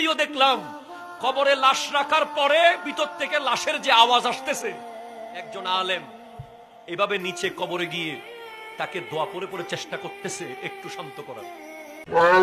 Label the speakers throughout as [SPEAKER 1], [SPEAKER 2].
[SPEAKER 1] ভিডিও দেখলাম, কবরে লাশ রাখার পরে ভিতর থেকে লাশের যে আওয়াজ আসতেছে, একজন আলেম এভাবে নিচে কবরে গিয়ে তাকে দোয়া পড়ে পড়ে চেষ্টা করতেছে একটু শান্ত করার।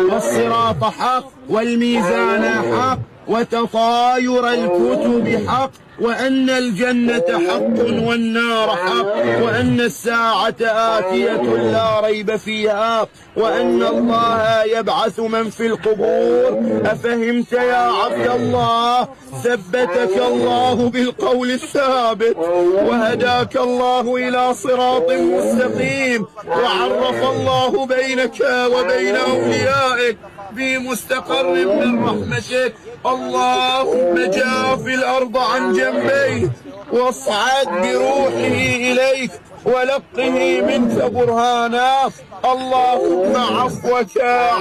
[SPEAKER 2] والصراط حق والميزان حق وتطاير الكتب حق وأن الجنة حق والنار حق وأن الساعة آتية لا ريب فيها وأن الله يبعث من في القبور. أفهمت يا عبد الله؟ ثبتك الله بالقول الثابت وهداك الله إلى صراط مستقيم وعرف الله بينك وبين أوليائك في مستقر من رحمتك. اللهم جاف الأرض عن جنبيه واصعد بروحه إليك ولقه منك برهانا. اللهم عفوك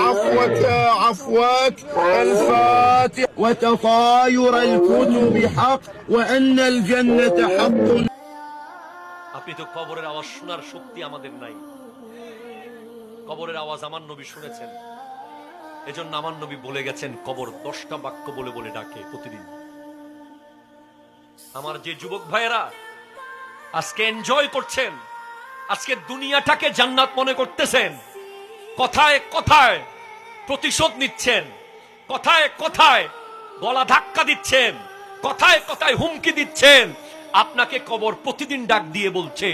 [SPEAKER 2] عفوك عفوك. الفاتح. وتطاير الكتب حق وأن الجنة حق.
[SPEAKER 1] আপনি তো কবরের আওয়াজ শোনার শক্তি আমাদের নাই। কবরের আওয়াজ আমার নবী শুনেছেন, এজন্য আমার নবী বলে গেছেন কবর 10টা বাক্য বলে বলে ডাকে প্রতিদিন। আমার যে যুবক ভাইয়েরা আজকে এনজয় করছেন, আজকে দুনিয়াটাকে জান্নাত মনে করতেছেন, কথায় কথায় প্রতিশোধ নিচ্ছেন, কথায় কথায় গলা ধাক্কা দিচ্ছেন, কথায় কথায় হুমকি দিচ্ছেন, আপনাকে কবর প্রতিদিন ডাক দিয়ে বলছে